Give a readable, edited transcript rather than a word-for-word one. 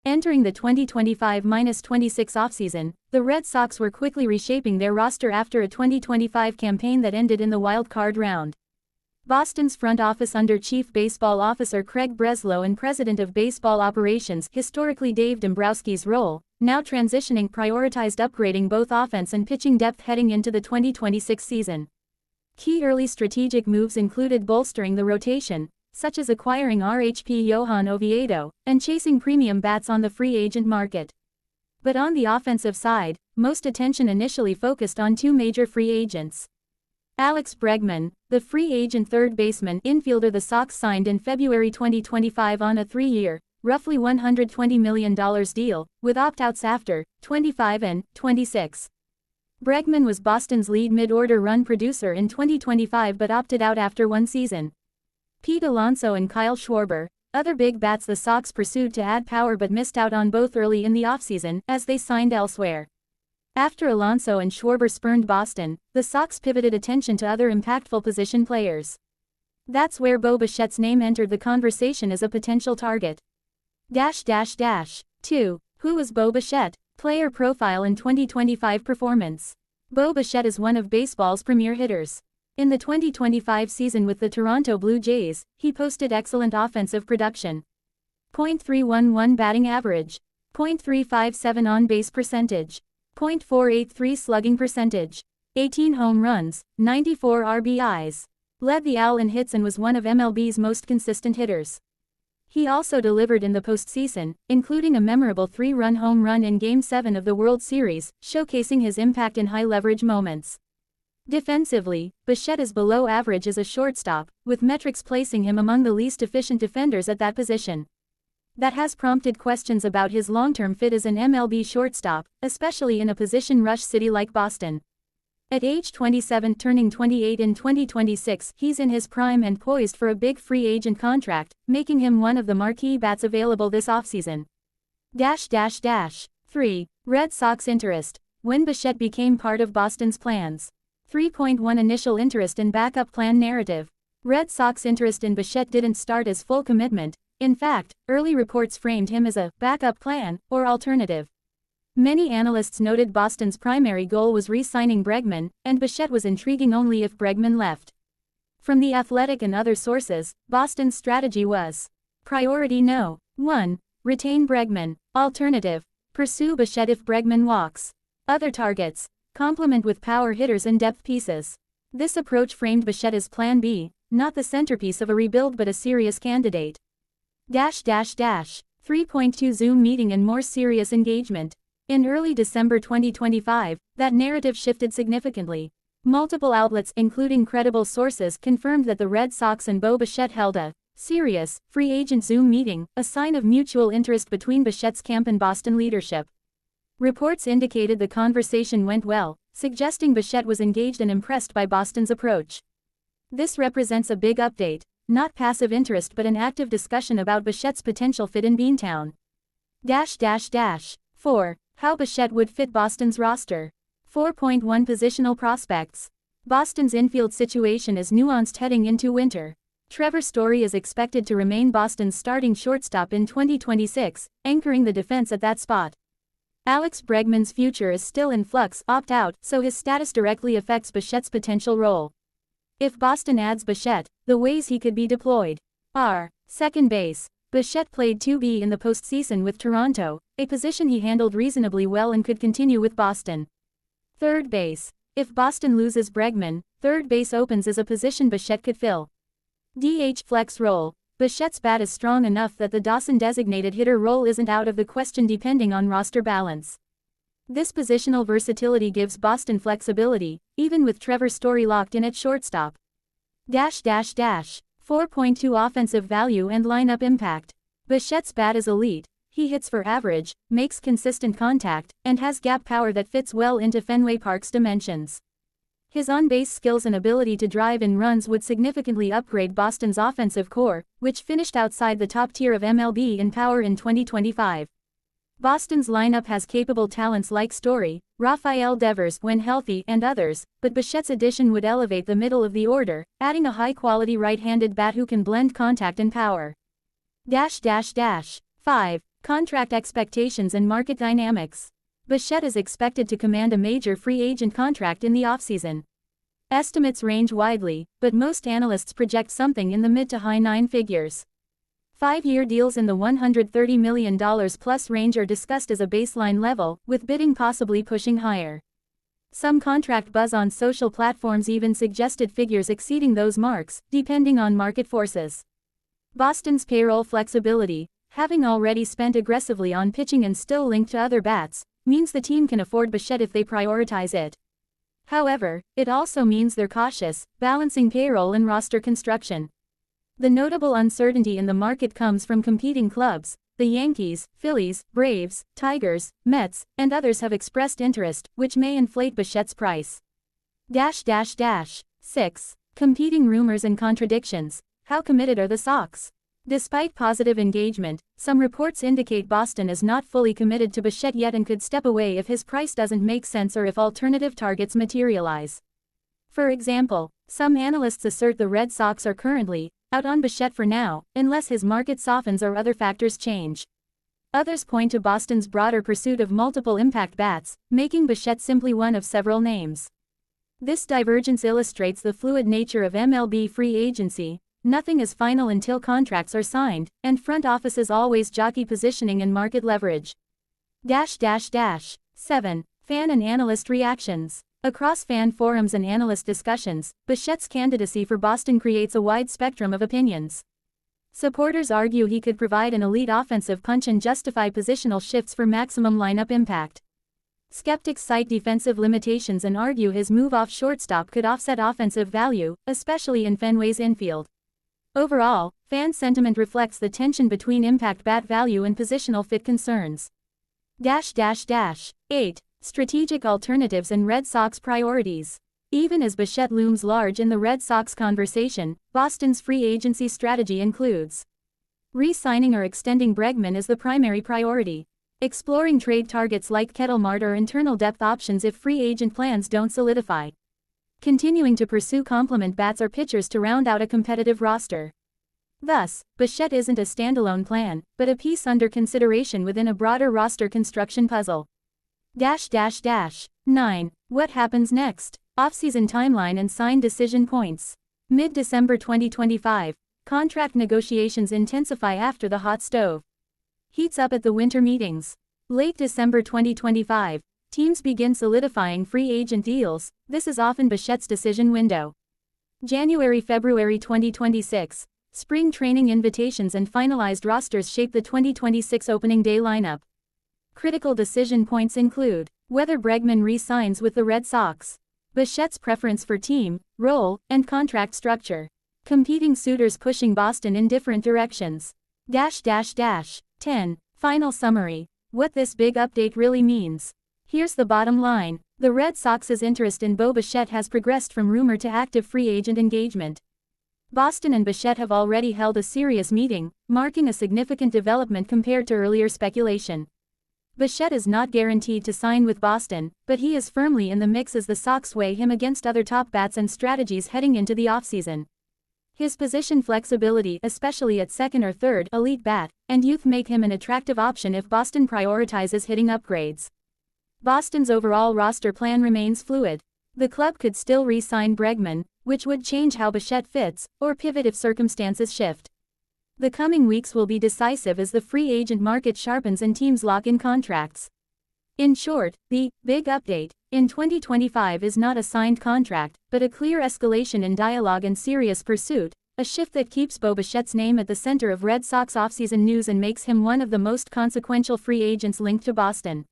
Entering the 2025-26 offseason, the Red Sox were quickly reshaping their roster after a 2025 campaign that ended in the wild card round. Boston's front office under Chief Baseball Officer Craig Breslow and President of Baseball Operations, historically Dave Dombrowski's role, now transitioning, prioritized upgrading both offense and pitching depth heading into the 2026 season. Key early strategic moves included bolstering the rotation, such as acquiring RHP Johan Oviedo, and chasing premium bats on the free agent market. But on the offensive side, most attention initially focused on two major free agents. Alex Bregman, the free agent third baseman infielder the Sox signed in February 2025 on a 3-year, roughly $120 million deal, with opt-outs after 25 and 26. Bregman was Boston's lead mid-order run producer in 2025 but opted out after one season. Pete Alonso and Kyle Schwarber, other big bats the Sox pursued to add power but missed out on both early in the offseason as they signed elsewhere. After Alonso and Schwarber spurned Boston, the Sox pivoted attention to other impactful position players. That's where Bo Bichette's name entered the conversation as a potential target. 2. Who was Bo Bichette? Player profile and 2025 performance. Bo Bichette is one of baseball's premier hitters. In the 2025 season with the Toronto Blue Jays, he posted excellent offensive production. .311 batting average. .357 on-base percentage. .483 slugging percentage. 18 home runs, 94 RBIs. Led the AL in hits and was one of MLB's most consistent hitters. He also delivered in the postseason, including a memorable 3-run home run in Game 7 of the World Series, showcasing his impact in high-leverage moments. Defensively, Bichette is below average as a shortstop, with metrics placing him among the least efficient defenders at that position. That has prompted questions about his long-term fit as an MLB shortstop, especially in a position-rush city like Boston. At age 27, turning 28 in 2026, he's in his prime and poised for a big free agent contract, making him one of the marquee bats available this offseason. 3. Red Sox interest. When Bichette became part of Boston's plans. 3.1 Initial interest in backup plan narrative. Red Sox interest in Bichette didn't start as full commitment. In fact, early reports framed him as a backup plan or alternative. Many analysts noted Boston's primary goal was re-signing Bregman, and Bichette was intriguing only if Bregman left. From The Athletic and other sources, Boston's strategy was: Priority No. 1. Retain Bregman. Alternative: pursue Bichette if Bregman walks. Other targets: complement with power hitters and depth pieces. This approach framed Bichette as Plan B, not the centerpiece of a rebuild but a serious candidate. 3.2 Zoom meeting and more serious engagement. In early December 2025, that narrative shifted significantly. Multiple outlets, including credible sources, confirmed that the Red Sox and Bo Bichette held a serious, free agent Zoom meeting, a sign of mutual interest between Bichette's camp and Boston leadership. Reports indicated the conversation went well, suggesting Bichette was engaged and impressed by Boston's approach. This represents a big update, not passive interest but an active discussion about Bichette's potential fit in Beantown. 4. How Bichette would fit Boston's roster. 4.1 Positional prospects. Boston's infield situation is nuanced heading into winter. Trevor Story is expected to remain Boston's starting shortstop in 2026, anchoring the defense at that spot. Alex Bregman's future is still in flux, opt-out, so his status directly affects Bichette's potential role. If Boston adds Bichette, the ways he could be deployed are: second base. Bichette played 2B in the postseason with Toronto, a position he handled reasonably well and could continue with Boston. Third base. If Boston loses Bregman, third base opens as a position Bichette could fill. DH flex role. Bichette's bat is strong enough that the Dawson-designated hitter role isn't out of the question depending on roster balance. This positional versatility gives Boston flexibility, even with Trevor Story locked in at shortstop. 4.2 Offensive value and lineup impact. Bichette's bat is elite. He hits for average, makes consistent contact, and has gap power that fits well into Fenway Park's dimensions. His on-base skills and ability to drive in runs would significantly upgrade Boston's offensive core, which finished outside the top tier of MLB in power in 2025. Boston's lineup has capable talents like Story, Rafael Devers when healthy, and others, but Bichette's addition would elevate the middle of the order, adding a high-quality right-handed bat who can blend contact and power. 5. Contract expectations and market dynamics. Bichette is expected to command a major free agent contract in the offseason. Estimates range widely, but most analysts project something in the mid to high nine figures. 5-year deals in the $130 million plus range are discussed as a baseline level, with bidding possibly pushing higher. Some contract buzz on social platforms even suggested figures exceeding those marks, depending on market forces. Boston's payroll flexibility, having already spent aggressively on pitching and still linked to other bats, means the team can afford Bichette if they prioritize it. However, it also means they're cautious, balancing payroll and roster construction. The notable uncertainty in the market comes from competing clubs. The Yankees, Phillies, Braves, Tigers, Mets, and others have expressed interest, which may inflate Bichette's price. 6. Competing rumors and contradictions. How committed are the Sox? Despite positive engagement, some reports indicate Boston is not fully committed to Bichette yet and could step away if his price doesn't make sense or if alternative targets materialize. For example, some analysts assert the Red Sox are currently out on Bichette for now, unless his market softens or other factors change. Others point to Boston's broader pursuit of multiple impact bats, making Bichette simply one of several names. This divergence illustrates the fluid nature of MLB free agency. Nothing is final until contracts are signed, and front offices always jockey positioning and market leverage. 7. Fan and analyst reactions. Across fan forums and analyst discussions, Bichette's candidacy for Boston creates a wide spectrum of opinions. Supporters argue he could provide an elite offensive punch and justify positional shifts for maximum lineup impact. Skeptics cite defensive limitations and argue his move off shortstop could offset offensive value, especially in Fenway's infield. Overall, fan sentiment reflects the tension between impact bat value and positional fit concerns. 8. Strategic alternatives and Red Sox priorities. Even as Bichette looms large in the Red Sox conversation, Boston's free agency strategy includes re-signing or extending Bregman is the primary priority. Exploring trade targets like Kettle Mart or internal depth options if free agent plans don't solidify. Continuing to pursue complement bats or pitchers to round out a competitive roster. Thus, Bichette isn't a standalone plan, but a piece under consideration within a broader roster construction puzzle. 9. What happens next? Offseason timeline and sign decision points. Mid-December 2025, contract negotiations intensify after the hot stove heats up at the winter meetings. Late December 2025, teams begin solidifying free agent deals. This is often Bichette's decision window. January-February 2026, spring training invitations and finalized rosters shape the 2026 opening day lineup. Critical decision points include whether Bregman re-signs with the Red Sox, Bichette's preference for team, role, and contract structure, competing suitors pushing Boston in different directions. 10. Final summary. What this big update really means. Here's the bottom line. The Red Sox's interest in Bo Bichette has progressed from rumor to active free agent engagement. Boston and Bichette have already held a serious meeting, marking a significant development compared to earlier speculation. Bichette is not guaranteed to sign with Boston, but he is firmly in the mix as the Sox weigh him against other top bats and strategies heading into the offseason. His position flexibility, especially at second or third elite bat, and youth make him an attractive option if Boston prioritizes hitting upgrades. Boston's overall roster plan remains fluid. The club could still re-sign Bregman, which would change how Bichette fits, or pivot if circumstances shift. The coming weeks will be decisive as the free agent market sharpens and teams lock in contracts. In short, the big update in 2025 is not a signed contract, but a clear escalation in dialogue and serious pursuit, a shift that keeps Bo Bichette's name at the center of Red Sox offseason news and makes him one of the most consequential free agents linked to Boston.